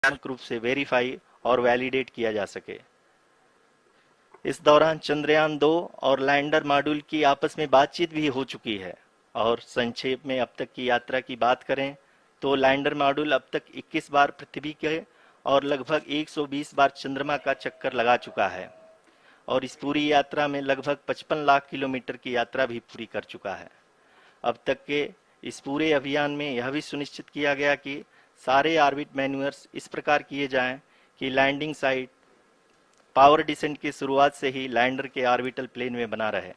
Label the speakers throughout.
Speaker 1: रूप से वेरीफाई और वैलिडेट किया जा सके। इस दौरान चंद्रयान 2 और लैंडर मॉड्यूल की आपस में बातचीत भी हो चुकी है। और संक्षेप में अब तक की यात्रा की बात करें तो लैंडर मॉड्यूल अब तक 21 बार पृथ्वी के और लगभग 120 बार चंद्रमा का चक्कर लगा चुका है और इस पूरी यात्रा में लगभग 55 लाख किलोमीटर की यात्रा भी पूरी कर चुका है। अब तक के इस पूरे अभियान में यह भी सुनिश्चित किया गया कि सारे ऑर्बिट मैन्यूअर्स इस प्रकार किए जाएं कि लैंडिंग साइट पावर डिसेंट की शुरुआत से ही लैंडर के ऑर्बिटल प्लेन में बना रहे।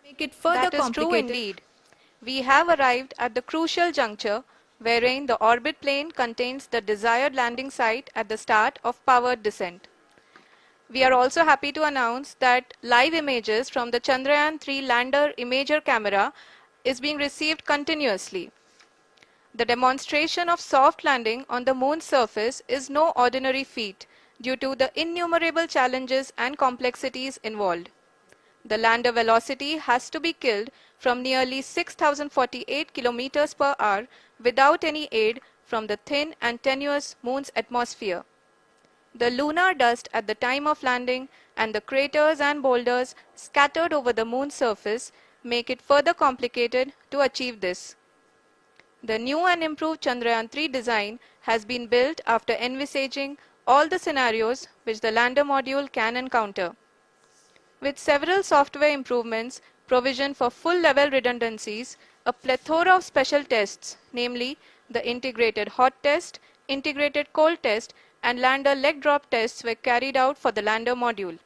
Speaker 2: That is true indeed. We have arrived at the crucial juncture wherein the orbit plane contains the desired landing site at the start of powered descent. We are also happy to announce that live images from the Chandrayan-3 lander imager camera is being received continuously. The demonstration of soft landing on the moon's surface is no ordinary feat due to the innumerable challenges and complexities involved. The lander velocity has to be killed from nearly 6,048 kilometers per hour without any aid from the thin and tenuous moon's atmosphere. The lunar dust at the time of landing and the craters and boulders scattered over the moon's surface make it further complicated to achieve this. The new and improved Chandrayan-3 design has been built after envisaging all the scenarios which the lander module can encounter. With several software improvements, provision for full-level redundancies, a plethora of special tests, namely the integrated hot test, integrated cold test, and lander leg drop tests were carried out for the lander module.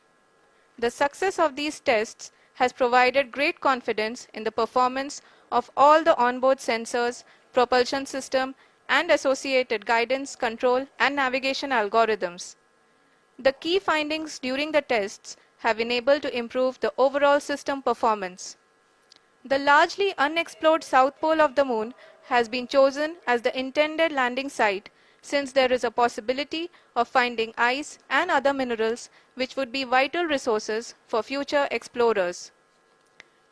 Speaker 2: The success of these tests has provided great confidence in the performance of all the onboard sensors, propulsion system, and associated guidance, control, and navigation algorithms. The key findings during the tests have enabled to improve the overall system performance. The largely unexplored south pole of the moon has been chosen as the intended landing site since there is a possibility of finding ice and other minerals which would be vital resources for future explorers.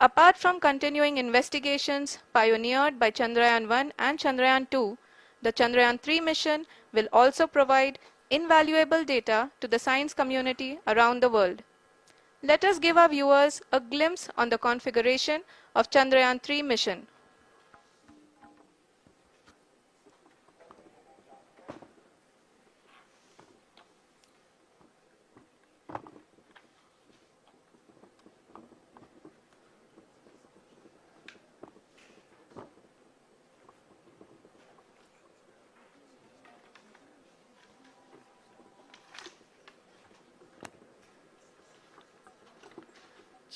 Speaker 2: Apart from continuing investigations pioneered by Chandrayaan-1 and Chandrayaan-2, the Chandrayaan-3 mission will also provide invaluable data to the science community around the world. Let us give our viewers a glimpse on the configuration of Chandrayaan-3 mission.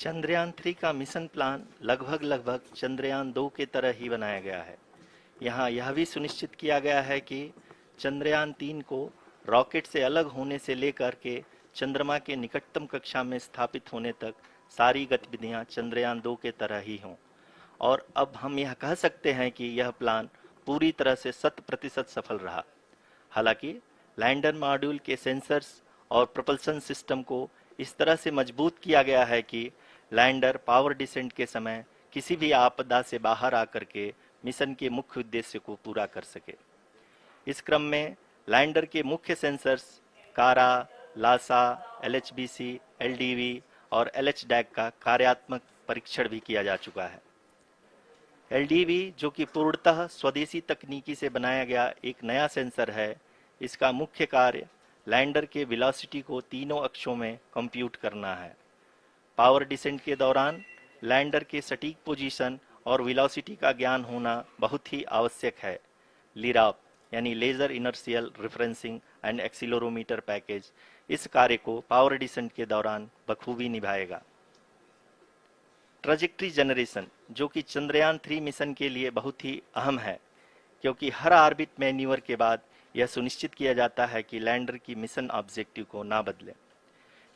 Speaker 1: Chandrayaan 3 का mission plan लगभग चंद्रयान 2 के तरह ही बनाया गया है। यहाँ यह भी सुनिश्चित किया गया है कि चंद्रयान 3 को रॉकेट से अलग होने से लेकर के चंद्रमा के निकटतम कक्षा में स्थापित होने तक सारी गतिविधियां चंद्रयान 2 के तरह ही हों। और अब हम यह कह सकते हैं कि यह प्लान पूरी तरह से 100% सफल रहा। हालांकि लैंडर मॉड्यूल के सेंसर्स और प्रोपल्शन सिस्टम को इस तरह से मजबूत किया गया है कि लैंडर पावर डिसेंट के समय किसी भी आपदा से बाहर आकर के मिशन के मुख्य उद्देश्य को पूरा कर सके। इस क्रम में लैंडर के मुख्य सेंसर्स कारा, लासा, LHBC, LDV और LHDAC का कार्यात्मक परीक्षण भी किया जा चुका है। LDV जो कि पूर्णतः स्वदेशी तकनीकी से बनाया गया एक नया सेंसर है, इसका मुख्य कार्य लैंडर के वेलोसिटी को तीनों अक्षों में कंप्यूट करना है। पावर डिसेंट के दौरान लैंडर के सटीक पोजीशन और वेलोसिटी का ज्ञान होना बहुत ही आवश्यक है। लिराप यानी laser inertial referencing and accelerometer package इस कार्य को पावर डिसेंट के दौरान बखूबी निभाएगा। ट्रैजेक्टरी जनरेशन जो कि चंद्रयान 3 मिशन के लिए बहुत ही अहम है, क्योंकि हर ऑर्बिट मैन्यूवर के बाद यह सुनिश्चित किया जाता है कि लैंडर की मिशन ऑब्जेक्टिव को ना बदले।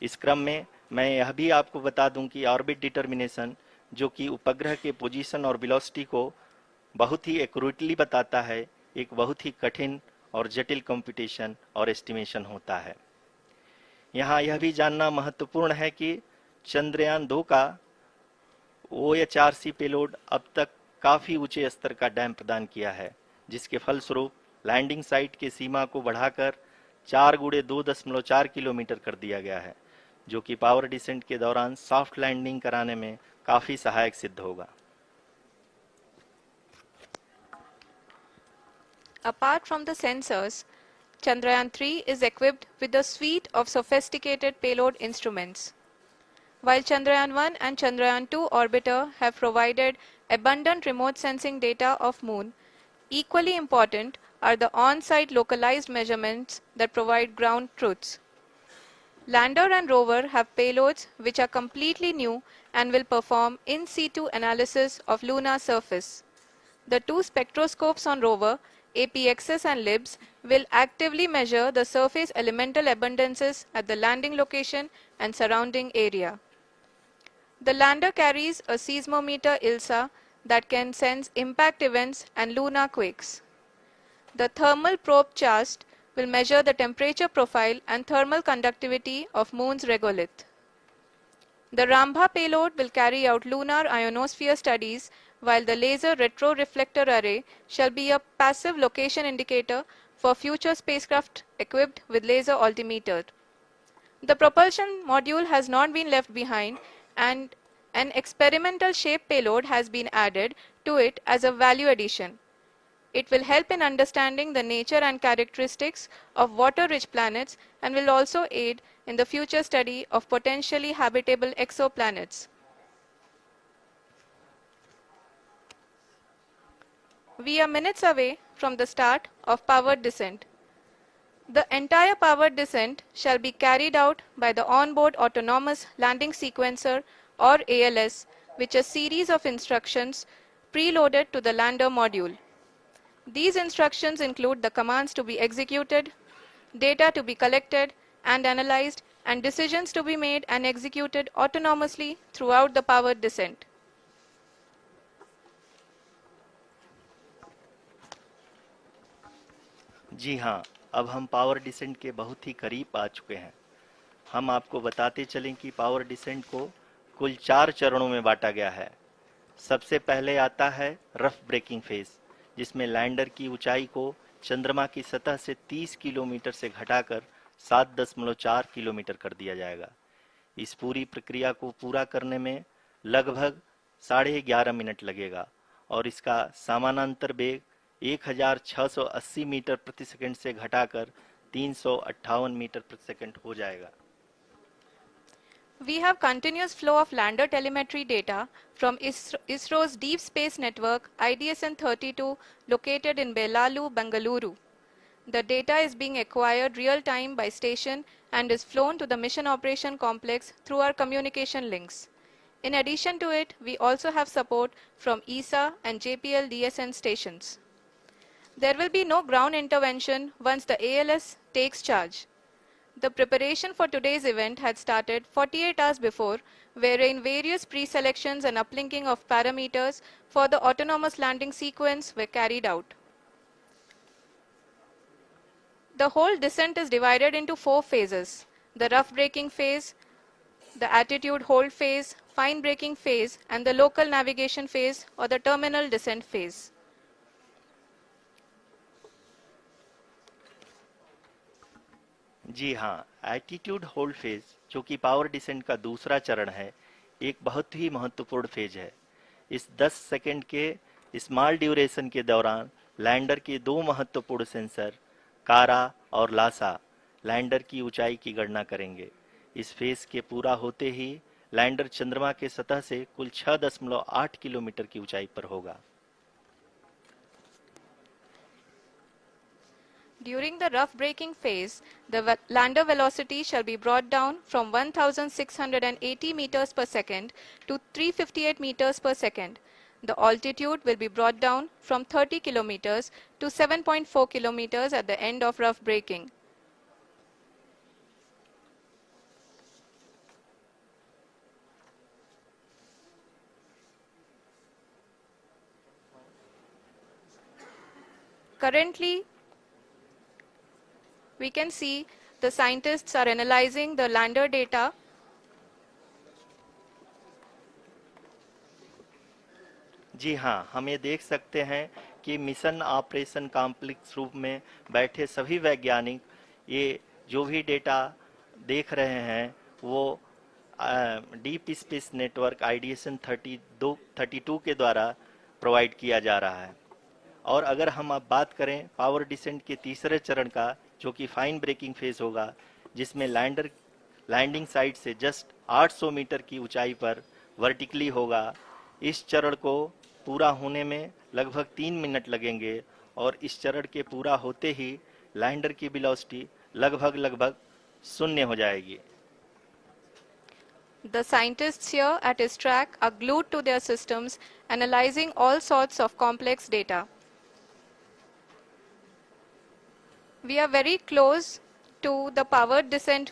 Speaker 1: इस क्रम में मैं यह भी आपको बता दूं कि ऑर्बिट डिटर्मिनेशन जो कि उपग्रह के पोजीशन और वेलोसिटी को बहुत ही एक्यूरेटली बताता है, एक बहुत ही कठिन और जटिल कंप्यूटेशन और एस्टिमेशन होता है। यहाँ यह भी जानना महत्वपूर्ण है कि चंद्रयान 2 का OHRC पेलोड अब तक काफी ऊंचे स्तर का डैम प्रदान किया है, जिसके फलस्वरूप लैंडिंग साइट की सीमा को बढ़ाकर 4 गुणे 2.4 किलोमीटर कर दिया गया है, जो कि पावर डिसेंट के दौरान सॉफ्ट लैंडिंग कराने में काफी सहायक सिद्ध होगा।
Speaker 2: Apart from the sensors, Chandrayan-3 is equipped with a suite of sophisticated payload instruments. While Chandrayan-1 and Chandrayan-2 orbiter have provided abundant remote sensing data of Moon, equally important are the on-site localized measurements that provide ground truths. Lander and rover have payloads which are completely new and will perform in situ analysis of lunar surface. The two spectroscopes on rover, APXS and LIBS, will actively measure the surface elemental abundances at the landing location and surrounding area. The lander carries a seismometer ILSA that can sense impact events and lunar quakes. The thermal probe CHAST will measure the temperature profile and thermal conductivity of Moon's regolith. The Rambha payload will carry out lunar ionosphere studies, while the laser retroreflector array shall be a passive location indicator for future spacecraft equipped with laser altimeter. The propulsion module has not been left behind, and an experimental shape payload has been added to it as a value addition. It will help in understanding the nature and characteristics of water-rich planets and will also aid in the future study of potentially habitable exoplanets. We are minutes away from the start of powered descent. The entire powered descent shall be carried out by the onboard autonomous landing sequencer, or ALS, which is a series of instructions preloaded to the lander module. These instructions include the commands to be executed, data to be collected and analyzed, and decisions to be made and executed autonomously throughout the powered descent.
Speaker 1: जी हाँ, अब हम power descent के बहुत ही करीब आ चुके हैं। हम आपको बताते चलें कि पावर डिसेंट को कुल 4 चरणों में बांटा गया है। सबसे पहले आता है रफ ब्रेकिंग फेज, जिसमें लैंडर की ऊंचाई को चंद्रमा की सतह से 30 किलोमीटर से घटाकर 7.4 किलोमीटर कर दिया जाएगा। इस पूरी प्रक्रिया को पूरा करने में लगभग 11.5 मिनट लगेगा और इसका समानांतर वेग 1680 मीटर प्रति सेकंड से घटाकर 358 मीटर प्रति सेकंड हो जाएगा।
Speaker 2: We have continuous flow of lander telemetry data from ISRO's Deep Space Network IDSN-32 located in Belalu, Bengaluru. The data is being acquired real-time by station and is flown to the Mission Operation Complex through our communication links. In addition to it, we also have support from ESA and JPL DSN stations. There will be no ground intervention once the ALS takes charge. The preparation for today's event had started 48 hours before, wherein various pre-selections and uplinking of parameters for the autonomous landing sequence were carried out. The whole descent is divided into 4 phases: the rough braking phase, the attitude hold phase, fine braking phase, and the local navigation phase or the terminal descent phase.
Speaker 1: जी हाँ, attitude hold phase, जो कि power descent का दूसरा चरण है, एक बहुत ही महत्वपूर्ण फेज है। इस 10 सेकंड के स्मॉल ड्यूरेशन के दौरान लैंडर के 2 महत्वपूर्ण सेंसर कारा और लासा लैंडर की ऊंचाई की गणना करेंगे। इस फेज के पूरा होते ही लैंडर चंद्रमा के सतह से कुल 6.8 किलोमीटर की ऊंचाई पर होगा।
Speaker 2: During the rough braking phase, the lander velocity shall be brought down from 1680 meters per second to 358 meters per second. The altitude will be brought down from 30 kilometers to 7.4 kilometers at the end of rough braking. Currently, we can see the scientists are analyzing the lander data.
Speaker 1: जी हाँ, हम ये देख सकते हैं कि mission operation complex रूप में बैठे सभी वैज्ञानिक ये जो भी डेटा देख रहे हैं वो डीप स्पेस नेटवर्क आईडीएसन 32 के द्वारा प्रोवाइड किया जा रहा है। और अगर हम अब बात करें पावर डिसेंट के तीसरे चरण का, जो कि फाइन ब्रेकिंग फेज होगा, जिसमें लैंडर लैंडिंग साइट से जस्ट 800 मीटर की ऊंचाई पर वर्टिकली होगा। इस चरण को पूरा होने में लगभग 3 मिनट लगेंगे और इस चरण के पूरा होते ही लैंडर की वेलोसिटी लगभग शून्य हो जाएगी।
Speaker 2: The scientists here at his track are glued to their systems, analyzing all sorts of complex data. We are very close to the power descent,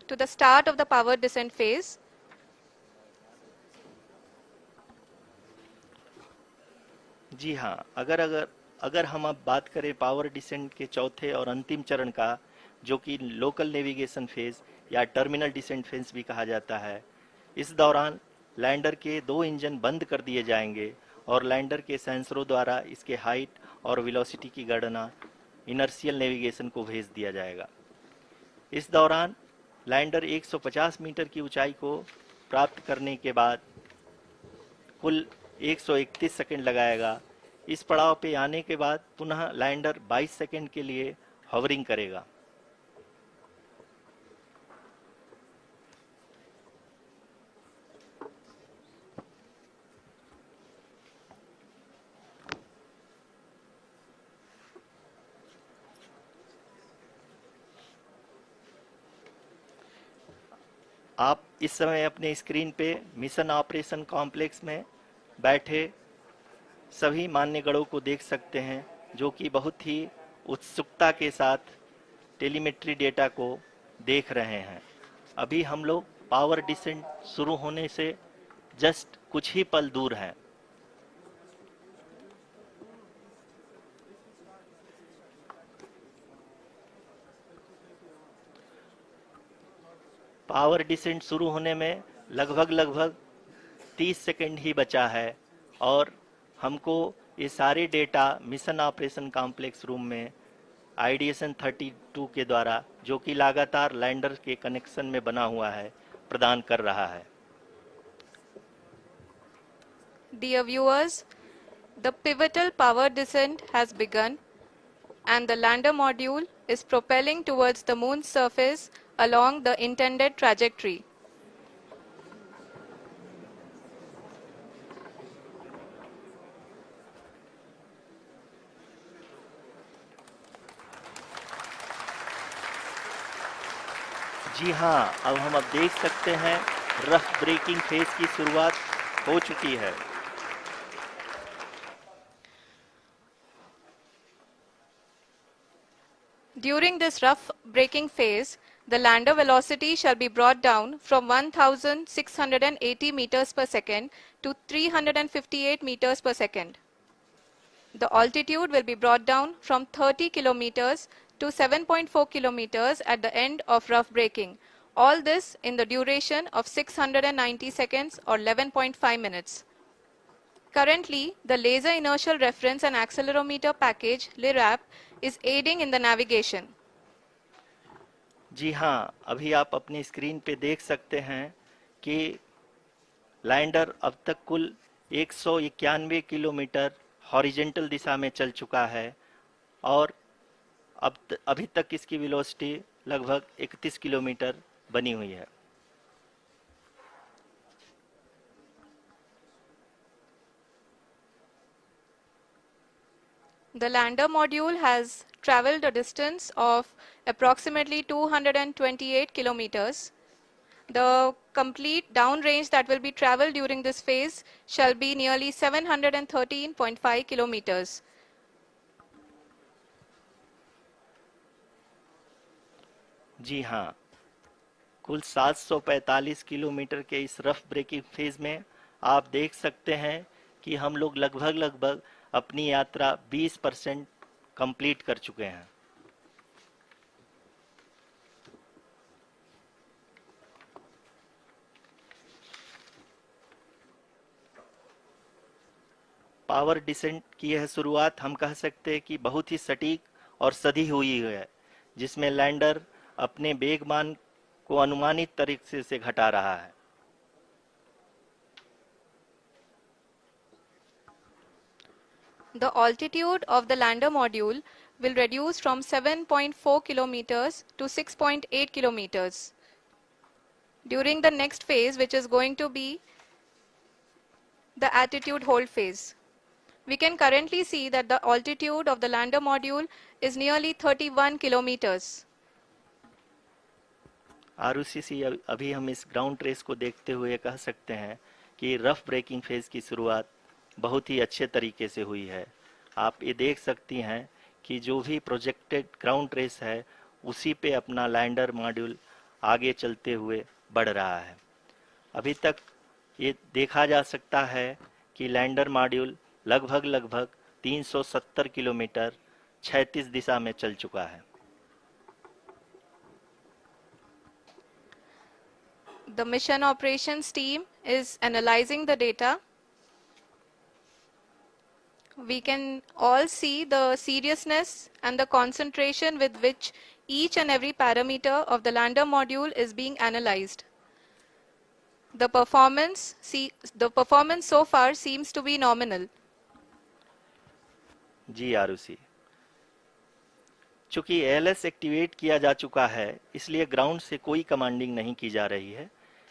Speaker 2: to the start of the power descent phase.
Speaker 1: जी हाँ, अगर हम अब बात करें power descent के चौथे और अंतिम चरण का, जो कि लोकल नेविगेशन फेज या टर्मिनल डिसेंट फेज भी कहा जाता है, इस दौरान लैंडर के 2 इंजन बंद कर दिए जाएंगे और लैंडर के सेंसरों द्वारा इसके हाइट और वेलोसिटी की गणना इनर्शियल नेविगेशन को भेज दिया जाएगा। इस दौरान लैंडर 150 मीटर की ऊंचाई को प्राप्त करने के बाद कुल 131 सेकंड लगाएगा। इस पड़ाव पे आने के बाद पुनः लैंडर 22 सेकंड के लिए हॉवरिंग करेगा। आप इस समय अपने स्क्रीन पे मिशन ऑपरेशन कॉम्प्लेक्स में बैठे सभी मान्यगणों को देख सकते हैं, जो कि बहुत ही उत्सुकता के साथ टेलीमेट्री डेटा को देख रहे हैं। अभी हम लोग पावर डिसेंट शुरू होने से जस्ट कुछ ही पल दूर हैं। पावर डिसेंट शुरू होने में लगभग 30 सेकंड ही बचा है और हमको ये सारे data mission operation complex room में आईडीएसन 32 के द्वारा, जो कि लगातार लैंडर के कनेक्शन में बना हुआ है, प्रदान कर रहा है।
Speaker 2: Dear viewers, the pivotal power descent has begun and the lander module is propelling towards the moon's surface along the intended trajectory.
Speaker 1: जी हाँ, अब हम देख सकते हैं रफ ब्रेकिंग फेज की शुरुआत हो चुकी है।
Speaker 2: During this rough braking phase, the lander velocity shall be brought down from 1680 meters per second to 358 meters per second. The altitude will be brought down from 30 kilometers to 7.4 kilometers at the end of rough braking. All this in the duration of 690 seconds or 11.5 minutes. Currently, the Laser Inertial Reference and Accelerometer package (LIRAP) is aiding in the navigation.
Speaker 1: जी हाँ, अभी आप अपनी screen पे देख सकते हैं कि lander अब तक कुल 191 किलोमीटर हॉरिजेंटल दिशा में चल चुका है और अभी तक इसकी वेलोसिटी लगभग 31 किलोमीटर बनी हुई है।
Speaker 2: The lander module has traveled a distance of approximately 228 kilometers. The complete downrange that will be traveled during this phase shall be nearly 713.5 kilometers.
Speaker 1: जी हाँ, कुल 745 किलोमीटर के इस रफ ब्रेकिंग फेज में आप देख सकते हैं कि हम लोग लगभग अपनी यात्रा 20% कंप्लीट कर चुके हैं। पावर डिसेंट की यह शुरुआत हम कह सकते हैं कि बहुत ही सटीक और सधी हुई है, जिसमें लैंडर अपने वेगमान को अनुमानित तरीके से घटा रहा है।
Speaker 2: The altitude of the lander module will reduce from 7.4 kilometers to 6.8 kilometers during the next phase, which is going to be the attitude hold phase. We can currently see that the altitude of the lander module is nearly 31 kilometers.
Speaker 1: Arushi, अभी हम इस ground trace को देखते हुए कह सकते हैं कि रफ ब्रेकिंग फेज की शुरुआत बहुत ही अच्छे तरीके से हुई है। आप ये देख सकती हैं कि जो भी प्रोजेक्टेड ग्राउंड ट्रेस है उसी पे अपना लैंडर मॉड्यूल आगे चलते हुए बढ़ रहा है। अभी तक ये देखा जा सकता है कि लैंडर मॉड्यूल लगभग 370 किलोमीटर क्षैतिज दिशा में चल चुका है।
Speaker 2: The mission operations team is analyzing the data. We can all see the seriousness and the concentration with which each and every parameter of the lander module is being analyzed. The performance so far seems to be nominal.
Speaker 1: जी आरुषि, चूंकि ALS activate किया जा चुका है, इसलिए ground से कोई commanding नहीं की जा रही है।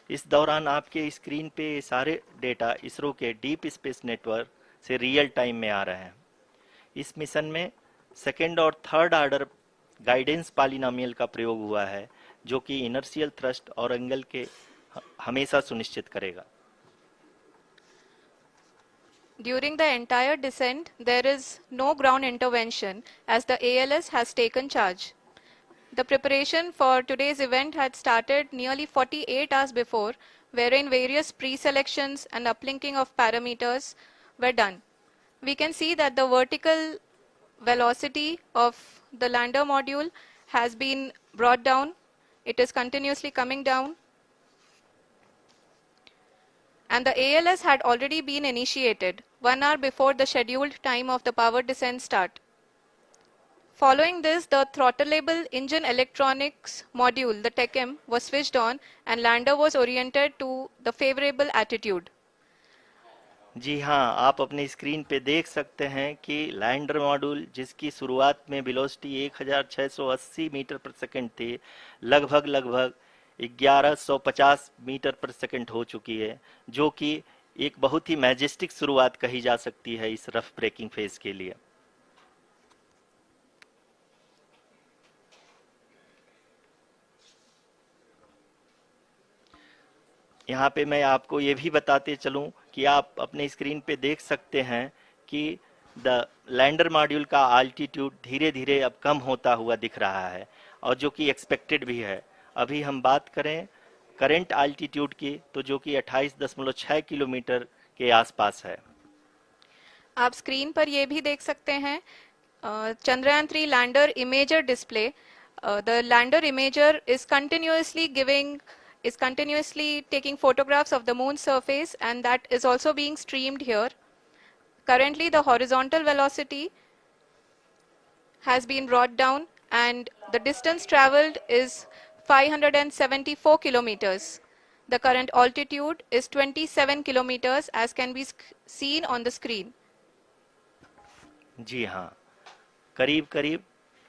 Speaker 1: इस दौरान आपके स्क्रीन पे सारे डेटा इसरो के डीप स्पेस नेटवर्क से रियल टाइम में आ रहे हैं। इस मिशन में सेकेंड और थर्ड ऑर्डर गाइडेंस पॉलिनोमियल का प्रयोग हुआ है, जो कि इनर्शियल थ्रस्ट और एंगल के हमेशा सुनिश्चित करेगा।
Speaker 2: During the entire descent, there is no ground intervention as the ALS has taken charge. The preparation for today's event had started nearly 48 hours before, wherein various pre-selections and uplinking of parameters were done. We can see that the vertical velocity of the lander module has been brought down. It is continuously coming down. And the ALS had already been initiated 1 hour before the scheduled time of the power descent start. Following this, the throttleable engine electronics module, the TECM, was switched on and lander was oriented to the favorable attitude.
Speaker 1: जी हाँ, आप अपने screen पे देख सकते हैं कि lander module, जिसकी शुरुआत में वेलोसिटी 1680 मीटर पर सेकंड थी, लगभग 1150 मीटर पर सेकंड हो चुकी है, जो कि एक बहुत ही मैजेस्टिक शुरुआत कही जा सकती है इस रफ ब्रेकिंग फेज के लिए। यहाँ पे मैं आपको ये भी बताते चलूं कि आप अपने स्क्रीन पे देख सकते हैं कि द लैंडर मॉड्यूल का अल्टीट्यूड धीरे धीरे अब कम होता हुआ दिख रहा है, और जो कि एक्सपेक्टेड भी है। अभी हम बात करें करंट अल्टीट्यूड की, तो जो कि 28.6 किलोमीटर के आसपास है।
Speaker 2: आप स्क्रीन पर ये भी देख सकते हैं Chandrayan-3 lander imager display. The lander imager is continuously taking photographs of the moon's surface, and that is also being streamed here. Currently the horizontal velocity has been brought down and the distance traveled is 574 kilometers. The current altitude is 27 kilometers as can be seen on the screen.
Speaker 1: जी हाँ, करीब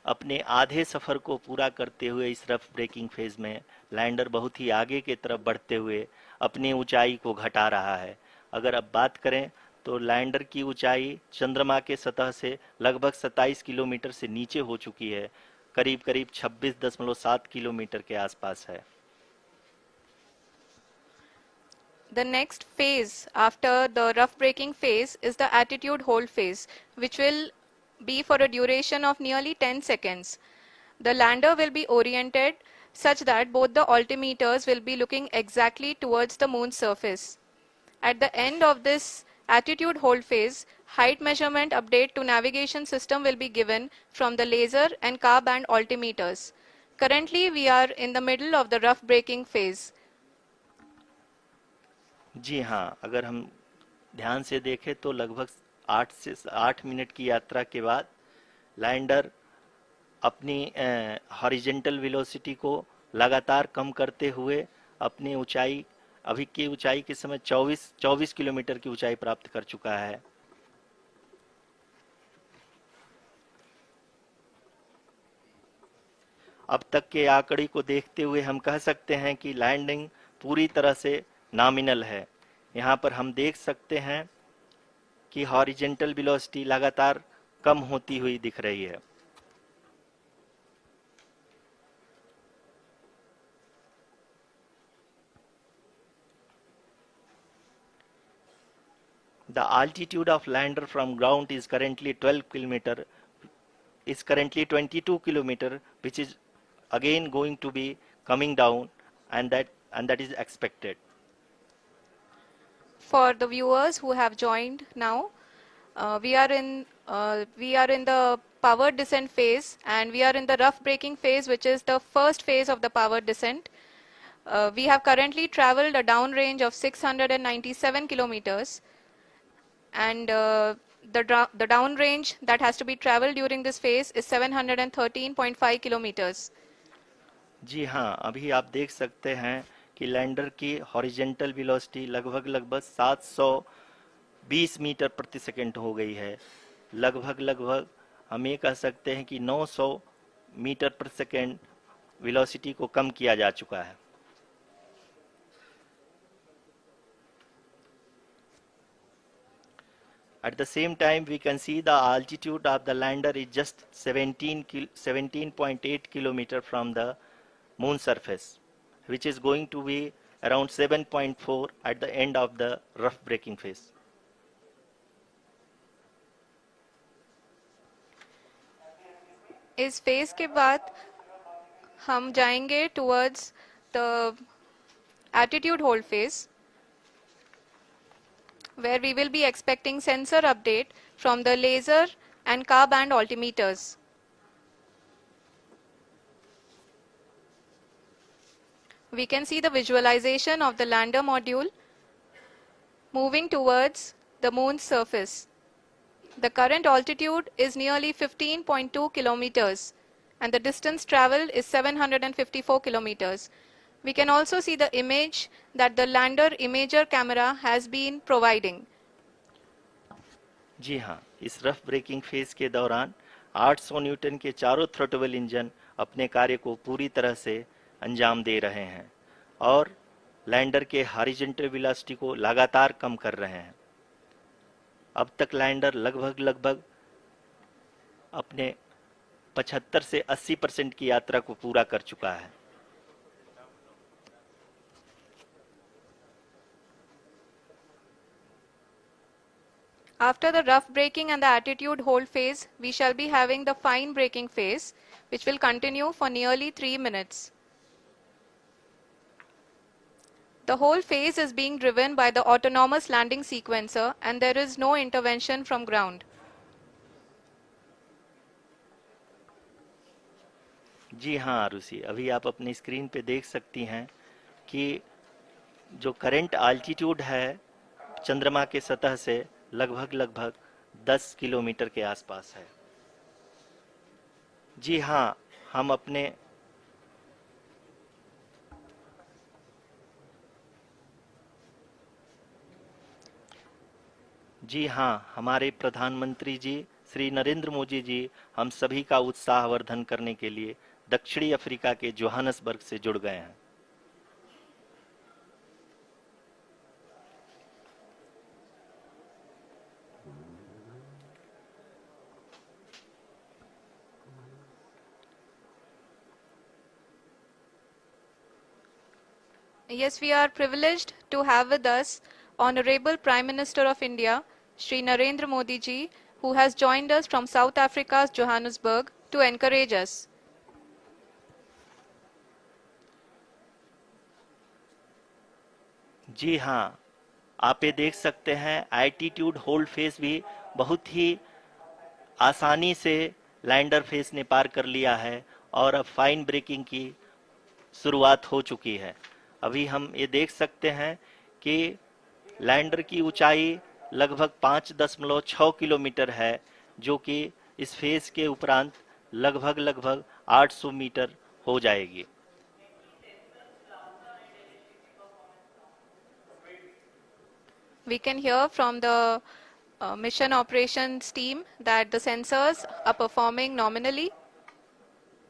Speaker 1: अपने आधे सफर को पूरा करते हुए इस rough breaking phase में लैंडर बहुत ही आगे की तरफ बढ़ते हुए अपनी ऊंचाई को घटा रहा है। अगर अब बात करें तो लैंडर की ऊंचाई चंद्रमा के सतह से लगभग 27 किलोमीटर से नीचे हो चुकी है, करीब 26.7 किलोमीटर के आसपास है।
Speaker 2: The next phase after the rough braking phase is the attitude hold phase, which will be for a duration of nearly 10 seconds. The lander will be oriented such that both the altimeters will be looking exactly towards the moon's surface. At the end of this attitude hold phase, height measurement update to navigation system will be given from the laser and car band altimeters. Currently we are in the middle of the rough braking phase.
Speaker 1: जी हाँ, अगर हम ध्यान से देखें तो लगभग 8 minute की यात्रा के बाद लैंडर अपनी हॉरिजेंटल वेलोसिटी को लगातार कम करते हुए अपनी ऊंचाई, अभी की ऊंचाई के समय 24 किलोमीटर की ऊंचाई प्राप्त कर चुका है। अब तक के आंकड़े को देखते हुए हम कह सकते हैं कि लैंडिंग पूरी तरह से नॉमिनल है। यहाँ पर हम देख सकते हैं कि हॉरिजेंटल वेलोसिटी लगातार कम होती हुई दिख रही है। The altitude of lander from ground is currently 22 kilometer, which is again going to be coming down, and that is expected.
Speaker 2: For the viewers who have joined now, we are in the power descent phase, and we are in the rough braking phase, which is the first phase of the power descent. We have currently traveled a downrange of 697 kilometers, and the downrange that has to be traveled during this phase is 713.5 kilometers.
Speaker 1: जी हाँ, अभी आप देख सकते हैं कि lander की horizontal velocity लगभग 720 metre प्रति सेकंड हो गई है। लगभग हम ये कह सकते हैं कि 900 मीटर प्रति सेकंड वेलोसिटी को कम किया जा चुका है। At the same time, we can see the altitude of the lander is just 17.8 kilometer from the moon surface, which is going to be around 7.4 at the end of the rough braking phase.
Speaker 2: इस phase के बाद हम जाएंगे towards the attitude hold phase, where we will be expecting sensor update from the laser and car band altimeters. We can see the visualization of the lander module moving towards the moon's surface. The current altitude is nearly 15.2 kilometers, and the distance traveled is 754 kilometers. We can also see the image that the lander imager camera has been providing.
Speaker 1: जी हाँ, इस rough breaking phase के दौरान 800 Newton के चारों throttle engine अपने कार्य को पूरी तरह से अंजाम दे रहे हैं और लैंडर के हॉरिजॉन्टल वेलोसिटी को लगातार कम कर रहे हैं। अब तक लैंडर लगभग अपने 75 से 80% की यात्रा को पूरा कर चुका है।
Speaker 2: After the rough braking and the attitude hold phase, we shall be having the fine braking phase, which will continue for nearly 3 minutes. The whole phase is being driven by the autonomous landing sequencer, and there is no intervention from ground.
Speaker 1: जी हाँ आरुषि, अभी आप अपनी screen पे देख सकती हैं कि जो करंट आल्टीट्यूड है चंद्रमा के सतह से लगभग 10 किलोमीटर के आसपास है। जी हाँ, हमारे प्रधानमंत्री जी श्री नरेंद्र मोदी जी हम सभी का उत्साहवर्धन करने के लिए दक्षिणी अफ्रीका के जोहानसबर्ग से जुड़ गए हैं।
Speaker 2: Yes, we are privileged to have with us Honorable Prime Minister of India, Shri Narendra Modi ji, who has joined us from South Africa's Johannesburg to encourage us.
Speaker 1: जी हाँ, आप ये देख सकते हैं एल्टीट्यूड होल्ड फेज भी बहुत ही आसानी से लैंडर फेज ने पार कर लिया है और अब फाइन ब्रेकिंग की शुरुआत हो चुकी है। अभी हम ये देख सकते हैं कि लैंडर की ऊंचाई लगभग 5.6 किलोमीटर है, जो कि इस फेज के उपरांत लगभग 800 मीटर हो जाएगी।
Speaker 2: We can hear from the mission operations team that the sensors are performing nominally,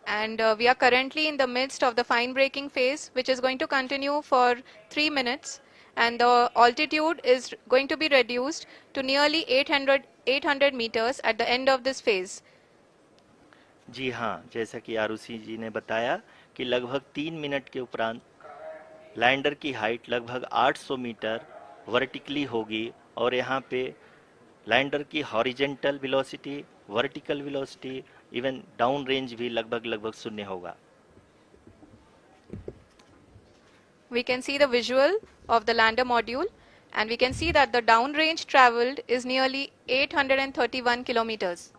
Speaker 2: and we are currently in the midst of the fine braking phase, which is going to continue for 3 minutes, and the altitude is going to be reduced to nearly 800 meters at the end of this phase.
Speaker 1: जी हाँ, जैसा कि आरुषि जी ने बताया कि लगभग 3 minute के उपरांत lander की हाइट लगभग 800 मीटर वर्टिकली होगी, और यहाँ पे लैंडर की horizontal velocity, vertical velocity, even down range भी लगभग शून्य होगा।
Speaker 2: We can see the visual of the lander module, and we can see that the downrange traveled is nearly 831 kilometers.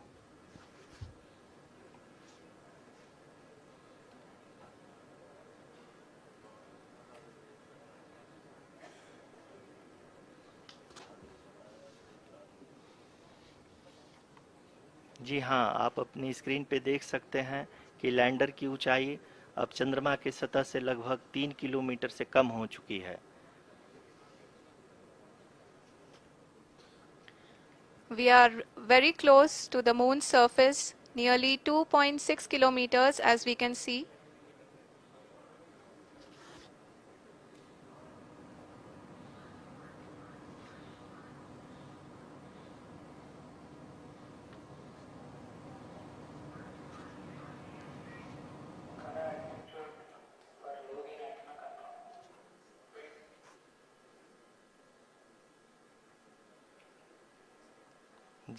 Speaker 1: जी हाँ, आप अपनी स्क्रीन पे देख सकते हैं कि लैंडर की ऊंचाई अब चंद्रमा की सतह से लगभग 3 किलोमीटर से कम हो चुकी है।
Speaker 2: We are very close to the moon's surface, nearly 2.6 kilometers as we can see.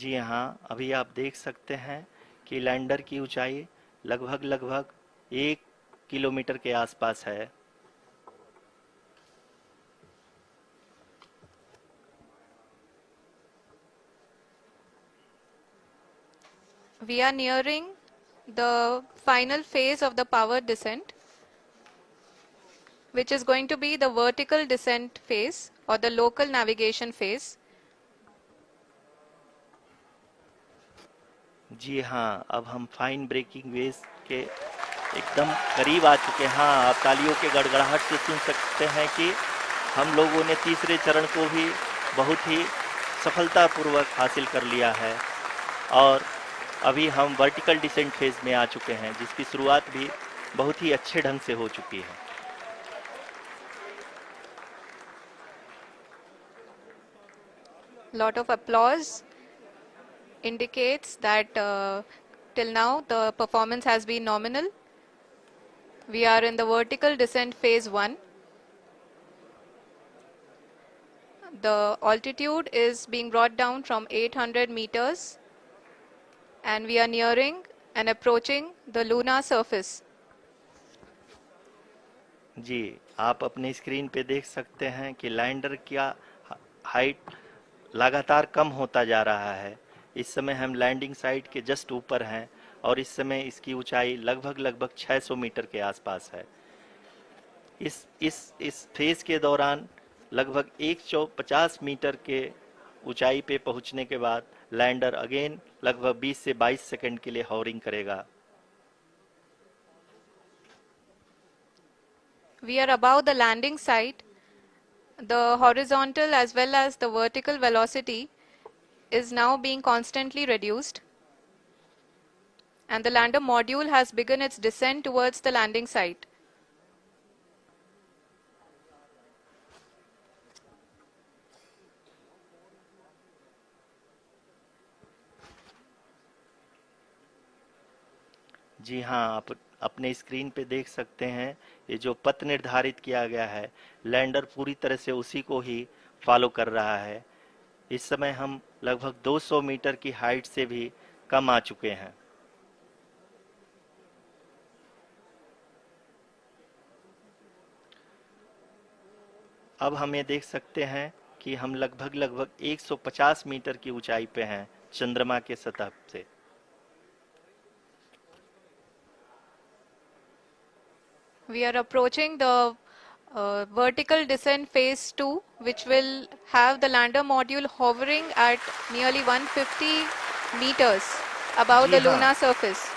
Speaker 1: जी हाँ, अभी आप देख सकते हैं कि लैंडर की ऊंचाई लगभग 1 किलोमीटर के आसपास है।
Speaker 2: We are nearing the final phase of the power descent, which is going to be the vertical descent phase or the local navigation phase.
Speaker 1: जी हाँ, अब हम फाइन ब्रेकिंग वेव के एकदम करीब आ चुके हैं। हाँ, आप तालियों के गड़गड़ाहट से सुन सकते हैं कि हम लोगों ने तीसरे चरण को भी बहुत ही सफलतापूर्वक हासिल कर लिया है, और अभी हम वर्टिकल डिसेंट फेज में आ चुके हैं, जिसकी शुरुआत भी बहुत ही अच्छे ढंग से हो चुकी है।
Speaker 2: Lot of applause indicates that till now the performance has been nominal. We are in the vertical descent phase 1. The altitude is being brought down from 800 meters, and we are nearing and approaching the lunar surface.
Speaker 1: जी, आप अपनी screen पे देख सकते हैं कि lander का height लगातार कम होता जा रहा है। इस समय हम लैंडिंग साइट के जस्ट ऊपर हैं, और इस समय इसकी ऊंचाई लगभग 600 मीटर के आसपास है। इस फेज के दौरान लगभग 150 मीटर के ऊंचाई पे पहुंचने के बाद लैंडर अगेन लगभग 20 से 22 सेकंड के लिए हॉवरिंग करेगा।
Speaker 2: We are above the landing site. The horizontal as well as the vertical velocity is now being constantly reduced, and the lander module has begun its descent towards the landing site.
Speaker 1: जी हाँ, आप अपने screen पे देख सकते हैं ये जो पथ निर्धारित किया गया है, लैंडर पूरी तरह से उसी को ही फॉलो कर रहा है। इस समय हम लगभग 200 मीटर की हाइट से भी कम आ चुके हैं। अब हम ये देख सकते हैं कि हम लगभग 150 मीटर की ऊंचाई पे हैं चंद्रमा के सतह से।
Speaker 2: We are approaching the vertical descent phase 2, which will have the lander module hovering at nearly 150 meters above
Speaker 1: ji
Speaker 2: the
Speaker 1: हाँ,
Speaker 2: lunar surface.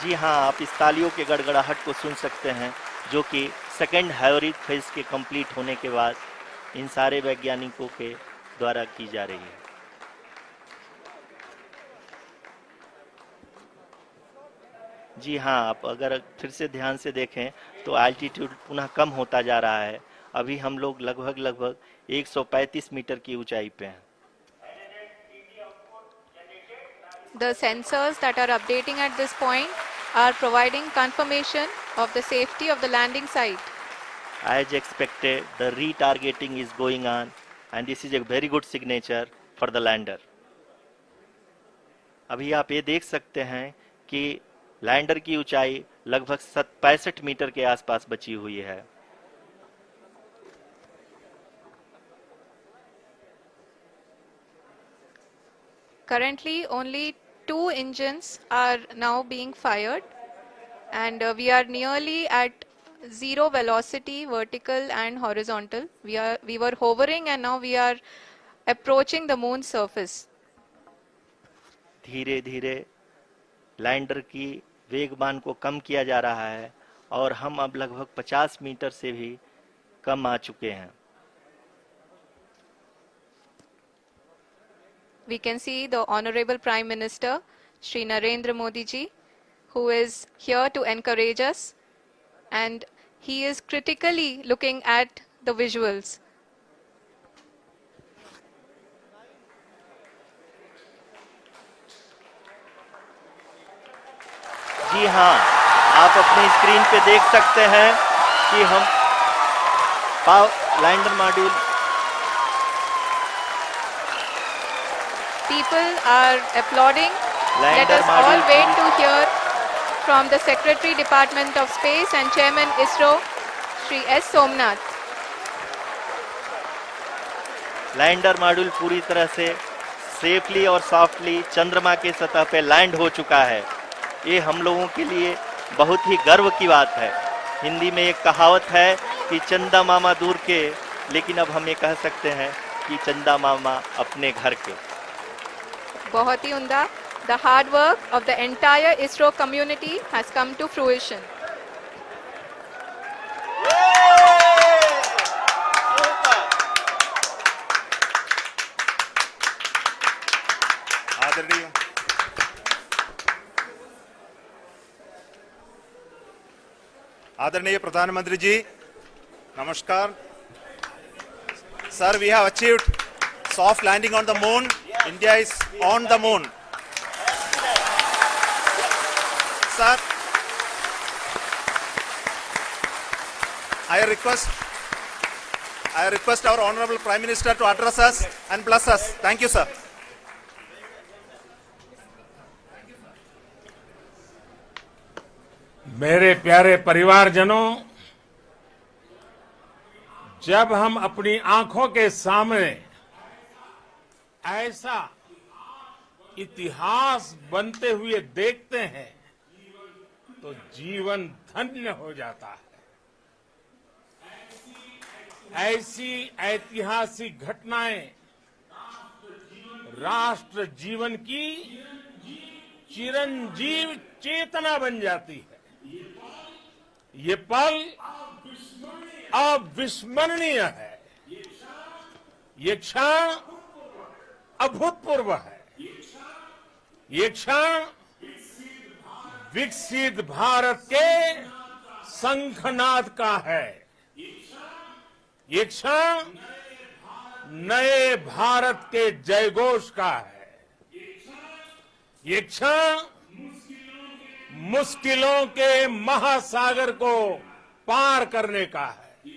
Speaker 1: जी हाँ, आप इस तालियों के गड़गड़ाहट को सुन सकते हैं, जो कि सेकेंड हाइब्रिड फेज के कंप्लीट होने के बाद इन सारे वैज्ञानिकों के द्वारा की जा रही है। जी हाँ, आप अगर फिर से ध्यान से देखें तो एल्टीट्यूड पुनः कम होता जा रहा है। अभी हम लोग लगभग 135 मीटर की ऊंचाई पे हैं।
Speaker 2: The sensors that are updating at this point are providing confirmation of the safety of the landing site.
Speaker 1: As expected, the retargeting is going on and this is a very good signature for the lander. अभी आप ये देख सकते हैं कि lander की ऊंचाई लगभग 65 मीटर के आसपास बची हुई है।
Speaker 2: Currently, only 2 engines are now being fired, and we are nearly at zero velocity, vertical and horizontal. We were hovering, and now we are approaching the moon's surface.
Speaker 1: धीरे धीरे लैंडर की वेगमान को कम किया जा रहा है और हम अब लगभग 50 मीटर से भी कम आ चुके हैं।
Speaker 2: We can see the Honorable Prime Minister, Shri Narendramodi ji, who is here to encourage us, and he is critically looking at the visuals.
Speaker 1: जी हाँ, आप अपनी स्क्रीन पे देख सकते हैं कि हम lander module
Speaker 2: People are applauding. Let
Speaker 1: lander
Speaker 2: us all
Speaker 1: module
Speaker 2: wait to hear from the Secretary Department of Space and Chairman ISRO, Shri S. Somnath.
Speaker 1: Lander module पूरी तरह से सेफली और सॉफ्टली चंद्रमा के सतह पे लैंड हो चुका है। ये हम लोगों के लिए बहुत ही गर्व की बात है। हिंदी में एक कहावत है कि चंदा मामा दूर के, लेकिन अब हम ये कह सकते हैं कि चंदा मामा अपने घर के।
Speaker 2: बहुत ही उम्दा। The hard work of the entire ISRO community has come to fruition.
Speaker 3: आदरणीय प्रधानमंत्री जी, नमस्कार। Sir, we have achieved soft landing on the moon. India is on the moon. Sir, I request our Honorable Prime Minister to address us and bless us. Thank you, sir.
Speaker 4: मेरे प्यारे परिवारजनों, जब हम अपनी आंखों के सामने ऐसा इतिहास बनते हुए देखते हैं तो जीवन धन्य हो जाता है। ऐसी ऐतिहासिक घटनाएं राष्ट्र जीवन की चिरंजीव चेतना बन जाती है। ये पल अविस्मरणीय है। ये क्षण अभूतपूर्व है। ये क्षण विकसित भारत के शंखनाद का है। ये क्षण नए भारत के जयघोष का है। ये क्षण मुश्किलों के महासागर को पार करने का है।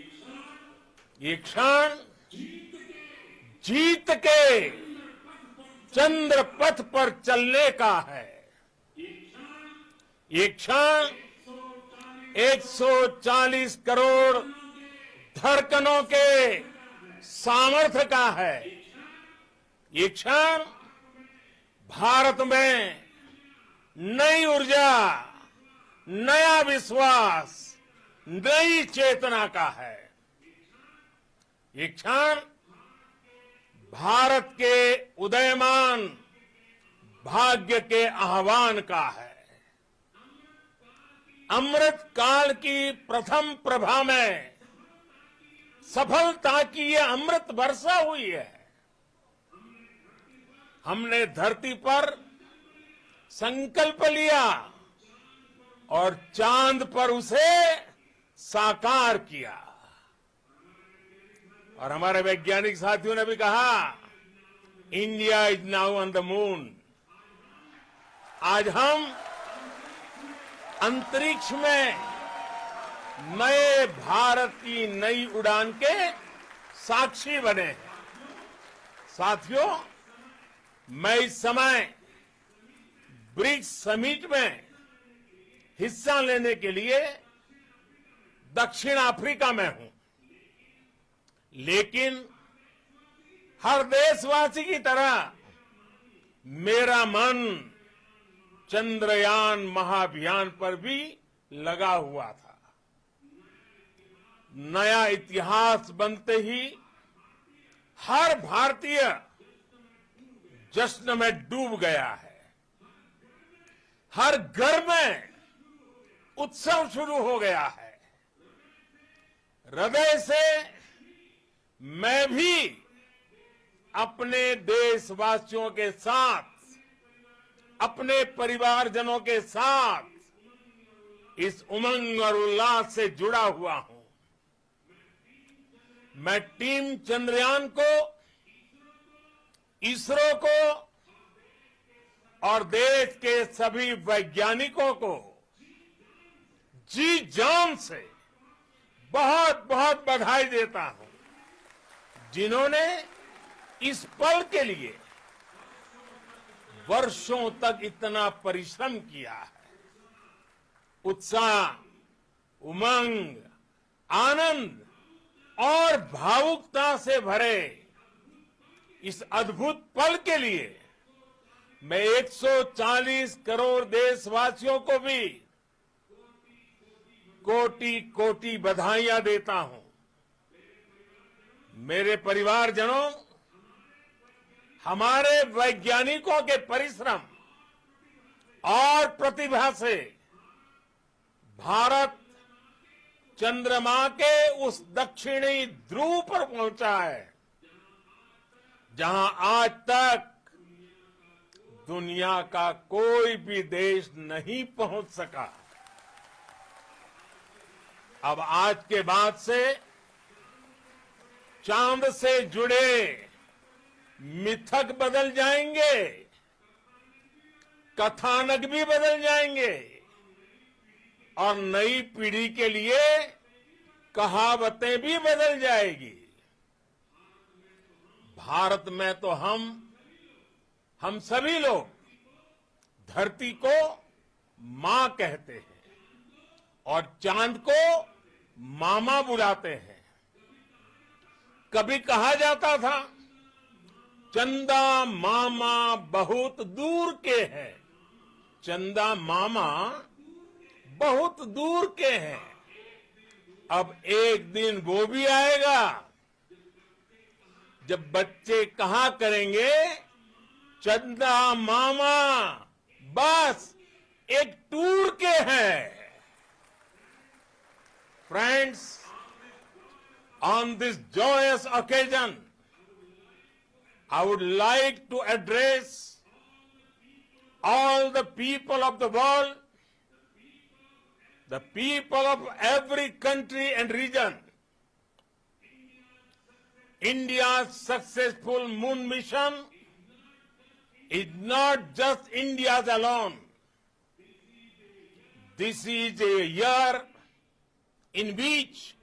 Speaker 4: ये क्षण जीत के चंद्र पथ पर चलने का है। ये क्षण 140 करोड़ धड़कनों के सामर्थ्य का है। ये क्षण भारत में नई ऊर्जा, नया विश्वास, नई चेतना का है। ये क्षण भारत के उदयमान भाग्य के आह्वान का है। अमृत काल की प्रथम प्रभा में सफलता की ये अमृत वर्षा हुई है। हमने धरती पर संकल्प लिया और चांद पर उसे साकार किया। और हमारे वैज्ञानिक साथियों ने भी कहा, India is now on the moon. आज हम अंतरिक्ष में नए भारत की नई उड़ान के साक्षी बने हैं। साथियों, मैं इस समय ब्रिक्स समिट में हिस्सा लेने के लिए दक्षिण अफ्रीका में हूं, लेकिन हर देशवासी की तरह मेरा मन चंद्रयान महाअभियान पर भी लगा हुआ था। नया इतिहास बनते ही हर भारतीय जश्न में डूब गया है। हर घर में उत्सव शुरू हो गया है। हृदय से मैं भी अपने देशवासियों के साथ, अपने परिवारजनों के साथ इस उमंग और उल्लास से जुड़ा हुआ हूं। मैं टीम चंद्रयान को, इसरो को और देश के सभी वैज्ञानिकों को जी जान से बहुत बहुत बधाई देता हूं, जिन्होंने इस पल के लिए वर्षों तक इतना परिश्रम किया है। उत्साह, उमंग, आनंद और भावुकता से भरे इस अद्भुत पल के लिए मैं 140 करोड़ देशवासियों को भी कोटि कोटि बधाइयां देता हूं। मेरे परिवारजनों, हमारे वैज्ञानिकों के परिश्रम और प्रतिभा से भारत चंद्रमा के उस दक्षिणी ध्रुव पर पहुंचा है, जहां आज तक दुनिया का कोई भी देश नहीं पहुंच सका। अब आज के बाद से चांद से जुड़े मिथक बदल जाएंगे, कथानक भी बदल जाएंगे और नई पीढ़ी के लिए कहावतें भी बदल जाएगी। भारत में तो हम सभी लोग धरती को मां कहते हैं और चांद को मामा बुलाते हैं। कभी कहा जाता था, चंदा मामा बहुत दूर के हैं। चंदा मामा बहुत दूर के हैं। अब एक दिन वो भी आएगा जब बच्चे कहा करेंगे, चंदा मामा बस एक टूर के हैं। Friends, on this joyous occasion, I would like to address all the people of the world, the people of every country and region. India's successful moon mission is not just India's alone. This is a year in which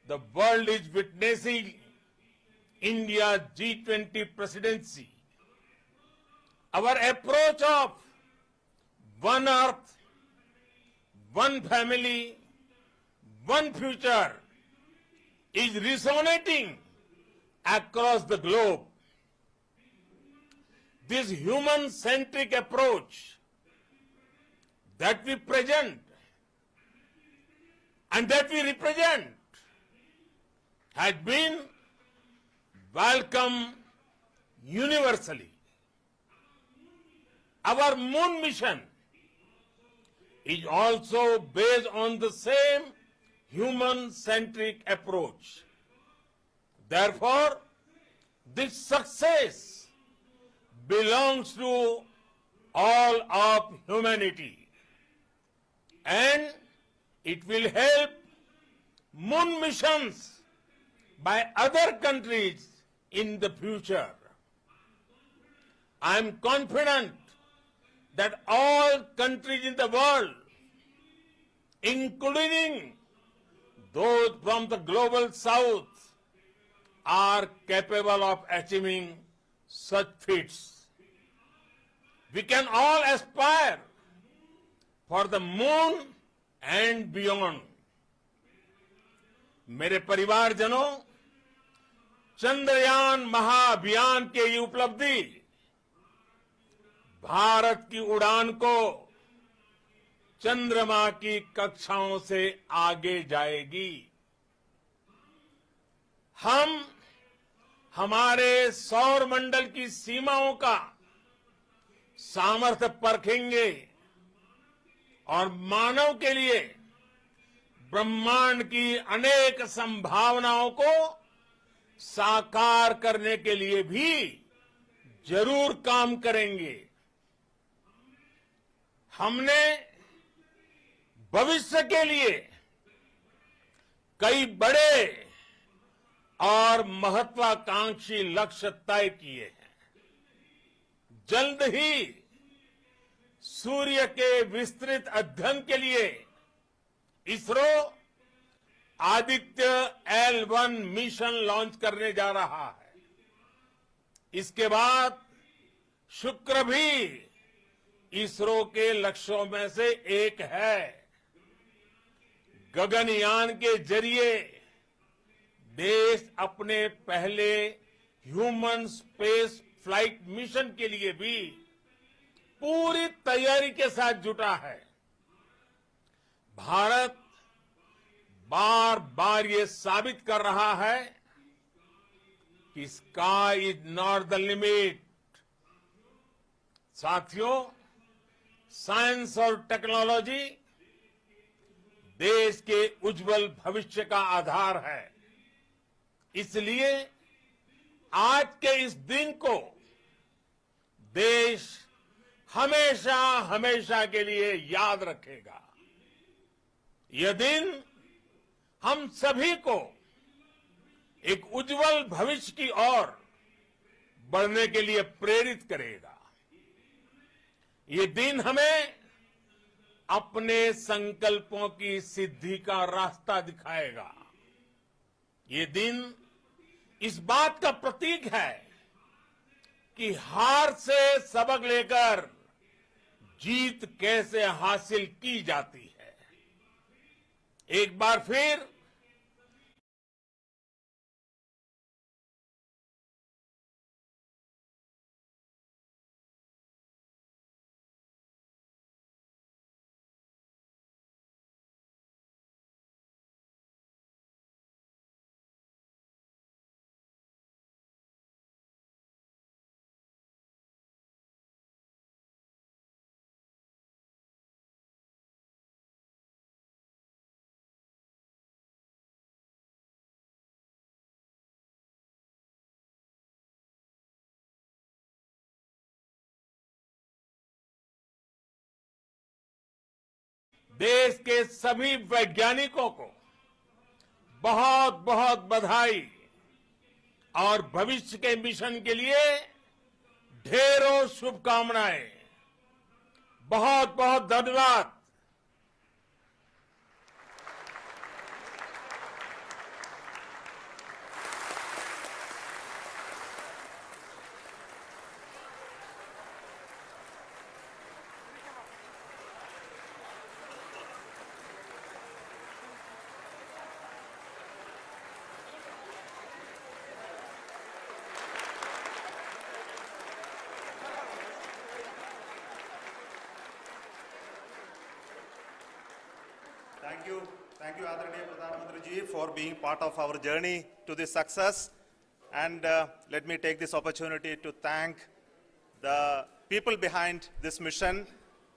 Speaker 4: the world is witnessing India's G20 presidency. Our approach of one earth, one family, one future is resonating across the globe. This human-centric approach that we present and that we represent has been welcome universally. Our moon mission is also based on the same human-centric approach. Therefore, this success belongs to all of humanity, and it will help moon missions by other countries in the future. I am confident that all countries in the world, including those from the global south, are capable of achieving such feats. We can all aspire for the moon and beyond. मेरे परिवारजनों, चंद्रयान महाअभियान के ये उपलब्धि भारत की उड़ान को चंद्रमा की कक्षाओं से आगे जाएगी। हम हमारे सौर मंडल की सीमाओं का सामर्थ्य परखेंगे और मानव के लिए ब्रह्मांड की अनेक संभावनाओं को साकार करने के लिए भी जरूर काम करेंगे। हमने भविष्य के लिए कई बड़े और महत्वाकांक्षी लक्ष्य तय किए हैं। जल्द ही सूर्य के विस्तृत अध्ययन के लिए ISRO Aditya L1 mission launch करने जा रहा है। इसके बाद शुक्र भी इसरो के लक्ष्यों में से एक है। गगनयान के जरिए देश अपने पहले ह्यूमन स्पेस फ्लाइट मिशन के लिए भी पूरी तैयारी के साथ जुटा है। भारत बार बार ये साबित कर रहा है कि sky is not the limit. साथियों, साइंस और टेक्नोलॉजी देश के उज्जवल भविष्य का आधार है। इसलिए आज के इस दिन को देश हमेशा हमेशा के लिए याद रखेगा। यह दिन हम सभी को एक उज्जवल भविष्य की ओर बढ़ने के लिए प्रेरित करेगा। ये दिन हमें अपने संकल्पों की सिद्धि का रास्ता दिखाएगा। ये दिन इस बात का प्रतीक है कि हार से सबक लेकर जीत कैसे हासिल की जाती है। एक बार फिर देश के सभी वैज्ञानिकों को बहुत बहुत बधाई और भविष्य के मिशन के लिए ढेरों शुभकामनाएं। बहुत बहुत धन्यवाद।
Speaker 3: Thank you, Adaraniya Pradhan Mantri ji, for being part of our journey to this success. And let me take this opportunity to thank the people behind this mission,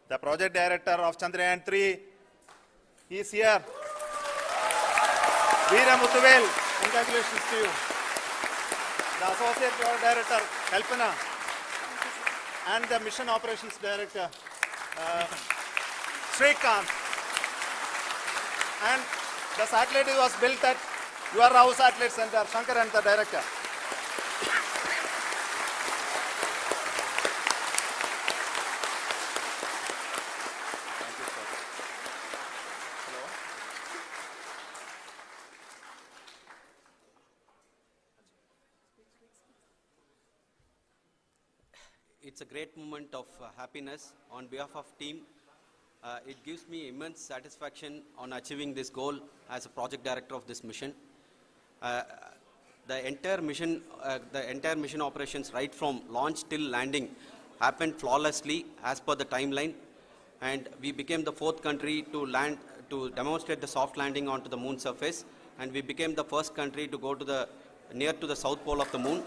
Speaker 3: the project director of Chandrayan-3. He is here. Veera Muthuvel, congratulations to you. The associate project director, Kalpana, and the mission operations director, Srikanth. And the satellite was built at your Rao Satellite Center, Shankaran, the director.
Speaker 5: It's a great moment of happiness on behalf of team. It gives me immense satisfaction on achieving this goal as a project director of this mission. The entire mission operations right from launch till landing happened flawlessly as per the timeline, and we became the 4th country to demonstrate the soft landing onto the moon surface, and we became the first country to go to near to the south pole of the moon.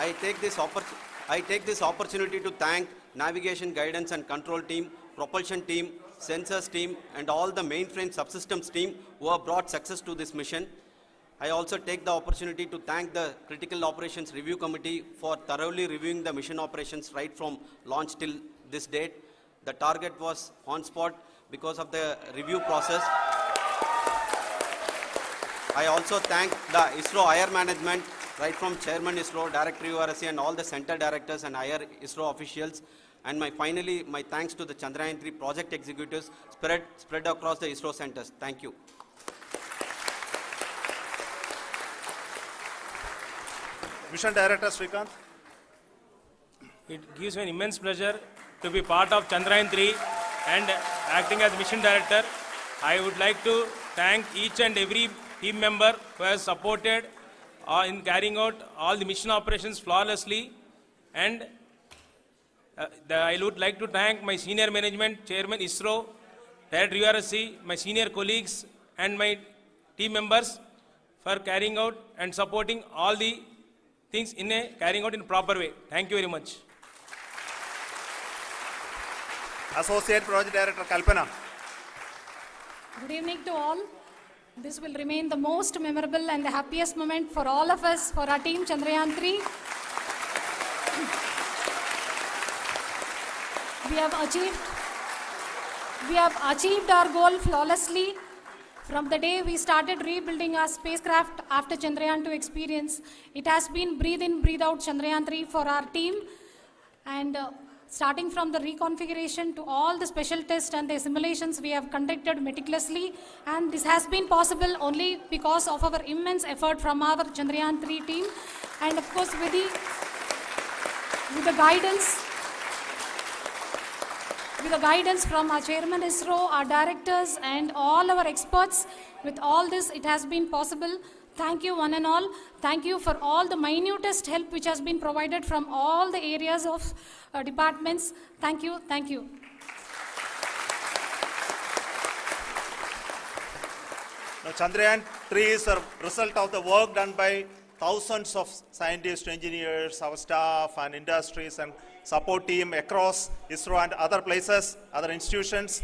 Speaker 5: I take this opportunity to thank navigation, guidance and control team, propulsion team, sensors team and all the mainframe subsystems team who have brought success to this mission. I also take the opportunity to thank the Critical Operations Review Committee for thoroughly reviewing the mission operations right from launch till this date. The target was on spot because of the review process. I also thank the ISRO higher management, right from Chairman ISRO, Director URSC and all the center directors and higher ISRO officials. And finally, my thanks to the Chandrayan-3 project executives spread across the ISRO centers. Thank you.
Speaker 3: Mission Director Srikanth.
Speaker 6: It gives me an immense pleasure to be part of Chandrayan-3 and acting as Mission Director. I would like to thank each and every team member who has supported in carrying out all the mission operations flawlessly, and I would like to thank my senior management, Chairman ISRO, Director URSC, my senior colleagues and my team members for carrying out and supporting all the things carrying out in a proper way. Thank you very much.
Speaker 3: Associate Project Director Kalpana.
Speaker 7: Good evening to all. This will remain the most memorable and the happiest moment for all of us, for our team Chandrayan-3. We have achieved our goal flawlessly. From the day we started rebuilding our spacecraft after Chandrayan-2 experience, it has been breathe in, breathe out Chandrayan-3 for our team. And starting from the reconfiguration to all the special tests and the simulations we have conducted meticulously, and this has been possible only because of our immense effort from our Chandrayan-3 team, and of course with the guidance from our Chairman ISRO, our directors and all our experts. With all this, it has been possible. Thank you one and all. Thank you for all the minutest help which has been provided from all the areas of departments. Thank you. Thank you.
Speaker 3: Now, Chandrayan-3 is a result of the work done by thousands of scientists, engineers, our staff and industries and support team across ISRO and other places, other institutions.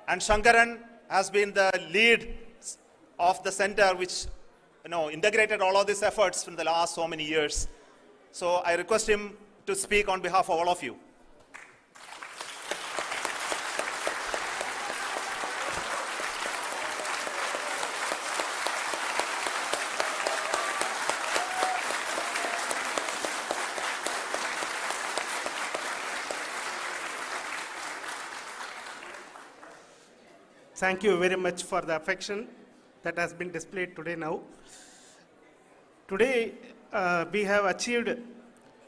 Speaker 3: And Shankaran has been the lead of the center which integrated all of these efforts in the last so many years. So I request him to speak on behalf of all of you.
Speaker 8: Thank you very much for the affection that has been displayed today now. Today, we have achieved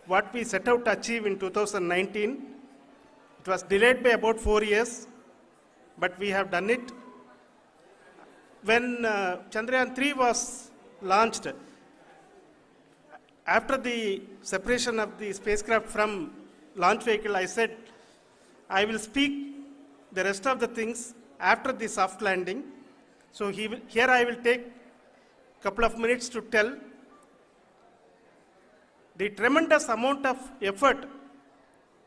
Speaker 8: what we set out to achieve in 2019. It was delayed by about 4 years, but we have done it. When Chandrayan-3 was launched, after the separation of the spacecraft from launch vehicle, I said, I will speak the rest of the things after the soft landing. So here I will take a couple of minutes to tell the tremendous amount of effort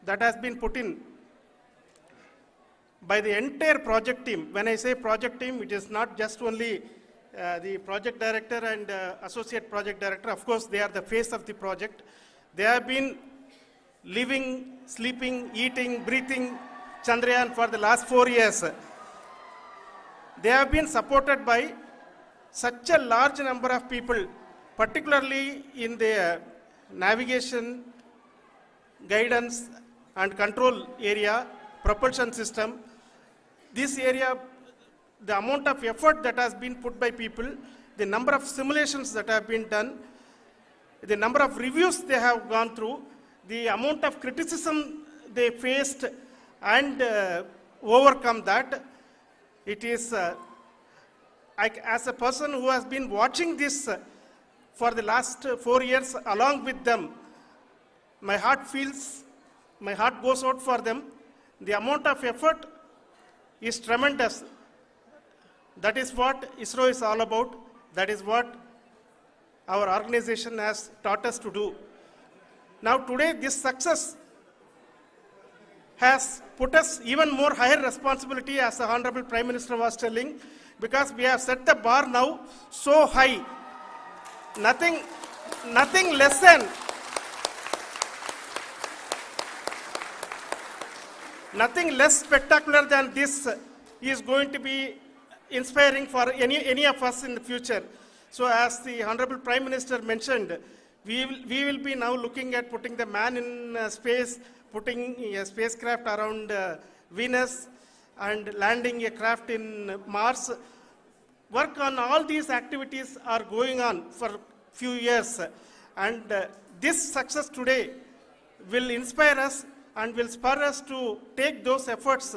Speaker 8: that has been put in by the entire project team. When I say project team, it is not just only the project director and associate project director. Of course, they are the face of the project. They have been living, sleeping, eating, breathing Chandrayaan for the last 4 years. They have been supported by such a large number of people, particularly in the navigation, guidance and control area, propulsion system. This area, the amount of effort that has been put by people, the number of simulations that have been done, the number of reviews they have gone through, the amount of criticism they faced and overcome that. It is, as a person who has been watching this for the last 4 years along with them, my heart goes out for them. The amount of effort is tremendous. That is what ISRO is all about. That is what our organization has taught us to do. Now today, this success has put us even more higher responsibility, as the Honorable Prime Minister was telling, because we have set the bar now so high. Nothing less than nothing less spectacular than this is going to be inspiring for any of us in the future. So as the Honorable Prime Minister mentioned, we will be now looking at putting the man in space, putting a spacecraft around Venus and landing a craft in Mars. Work on all these activities are going on for few years. And this success today will inspire us and will spur us to take those efforts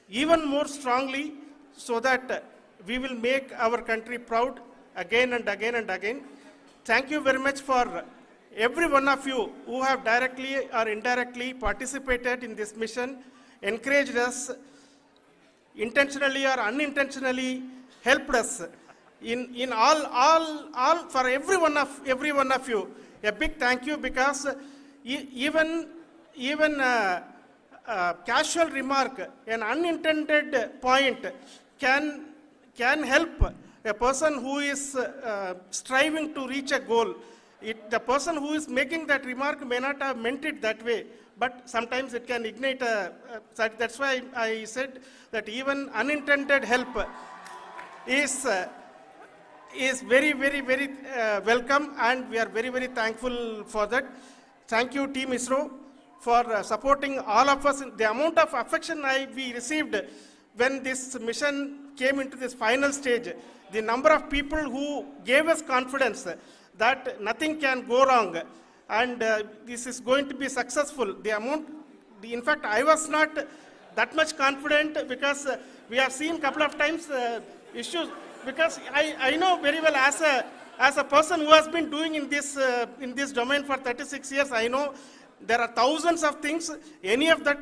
Speaker 8: even more strongly, so that we will make our country proud again and again and again. Thank you very much for every one of you who have directly or indirectly participated in this mission, encouraged us, intentionally or unintentionally helped us in all for every one of you. A big thank you, because even casual remark, an unintended point can help a person who is striving to reach a goal. The person who is making that remark may not have meant it that way, but sometimes it can ignite that's why I said that even unintended help is very, very, very welcome, and we are very, very thankful for that. Thank you, Team ISRO, for supporting all of us. The amount of affection we received when this mission came into this final stage, the number of people who gave us confidence that nothing can go wrong and this is going to be successful. In fact, I was not that much confident, because we have seen a couple of times issues, because I know very well as a person who has been doing in this domain for 36 years, I know there are thousands of things. Any of that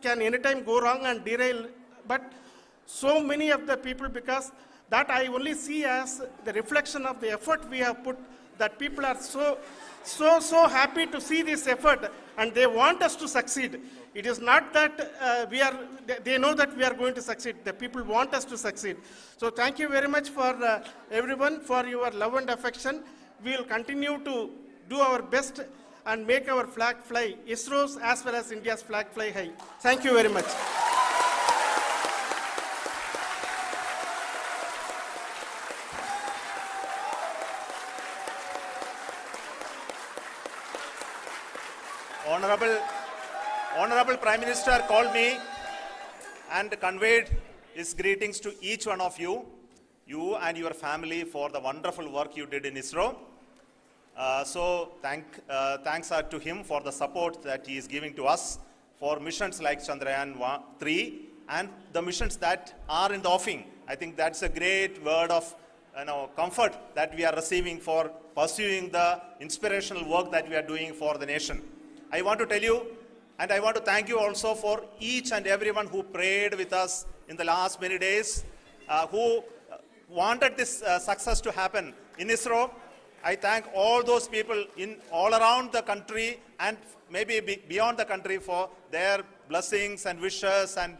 Speaker 8: can anytime go wrong and derail. But so many of the people, because that I only see as the reflection of the effort we have put, that people are so happy to see this effort and they want us to succeed. It is not that they know that we are going to succeed. The people want us to succeed. So thank you very much for everyone for your love and affection. We will continue to do our best and make our flag fly, ISRO's as well as India's flag fly high. Thank you very much.
Speaker 3: Honorable Prime Minister called me and conveyed his greetings to each one of you and your family, for the wonderful work you did in ISRO. So thanks are to him for the support that he is giving to us for missions like Chandrayan-3 and the missions that are in the offing. I think that's a great word of comfort that we are receiving for pursuing the inspirational work that we are doing for the nation. I want to tell you, And I want to thank you also for each and everyone who prayed with us in the last many days, who wanted this success to happen in ISRO. I thank all those people in all around the country and maybe beyond the country for their blessings and wishes and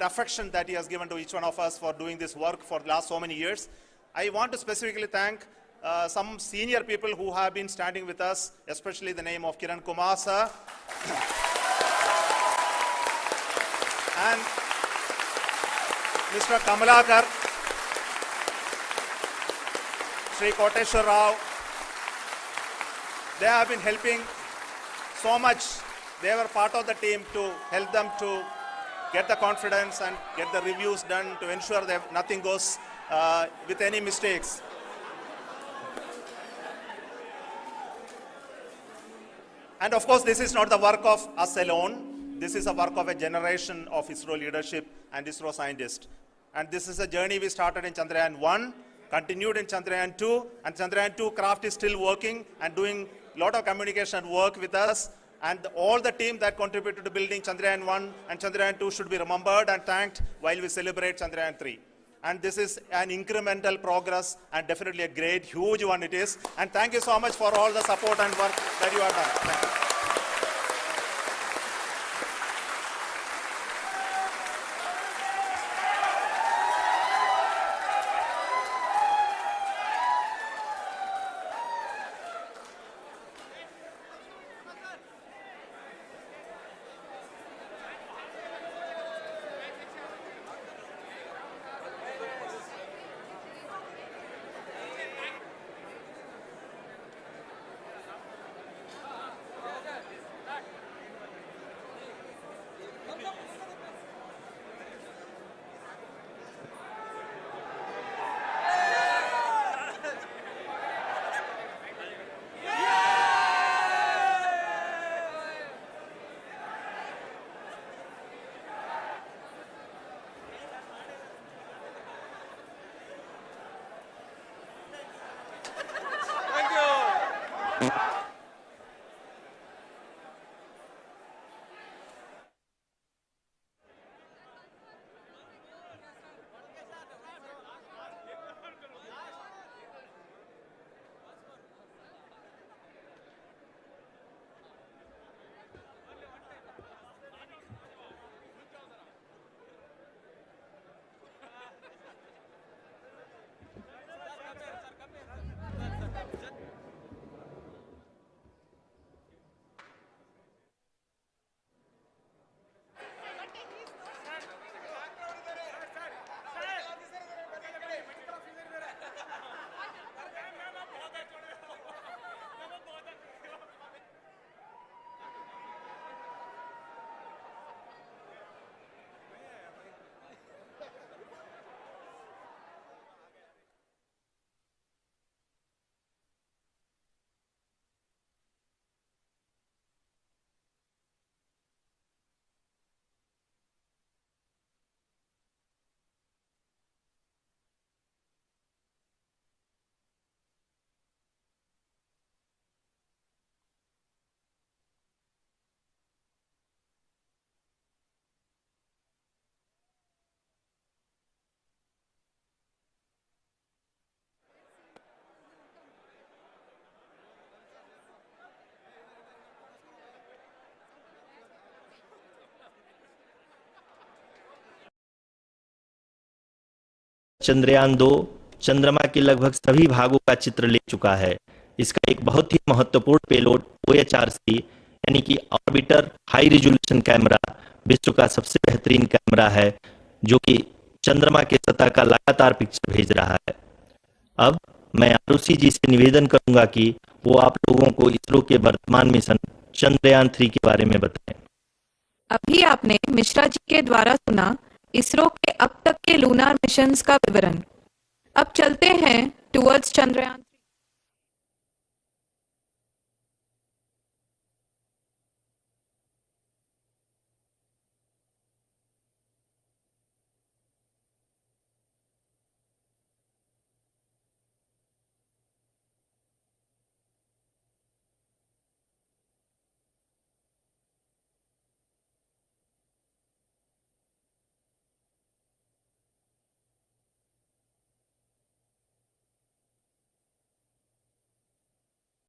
Speaker 3: affection that he has given to each one of us for doing this work for the last so many years. I want to specifically thank some senior people who have been standing with us, especially the name of Kiran Kumar sir. And Mr. Kamalakar, Sri Koteshwar Rao, they have been helping so much. They were part of the team to help them to get the confidence and get the reviews done to ensure that nothing goes with any mistakes. And of course, this is not the work of us alone. This is a work of a generation of ISRO leadership and ISRO scientists. And this is a journey we started in Chandrayaan-1, continued in Chandrayaan-2, and Chandrayaan-2 craft is still working and doing a lot of communication work with us. And all the team that contributed to building Chandrayaan-1 and Chandrayaan-2 should be remembered and thanked while we celebrate Chandrayaan-3. And this is an incremental progress and definitely a great, huge one it is. And thank you so much for all the support and work that you have done. Thank you.
Speaker 1: Chandrayaan 2 चंद्रमा के लगभग सभी भागों का चित्र ले चुका है। इसका एक बहुत ही महत्वपूर्ण पेलोड OHRC यानी कि ऑर्बिटर हाई रिजोल्यूशन कैमरा विश्व का सबसे बेहतरीन कैमरा है, जो कि चंद्रमा के सतह का लगातार पिक्चर भेज रहा है। अब मैं आरुषि जी से निवेदन करूंगा कि वो आप लोगों को इसरो के वर्तमान मिशन चंद्रयान-3 के बारे में बताएं।
Speaker 2: अभी आपने मिश्रा जी के द्वारा सुना इसरो के अब तक के लूनार मिशंस का विवरण। अब चलते हैं टुवर्ड्स चंद्रयान।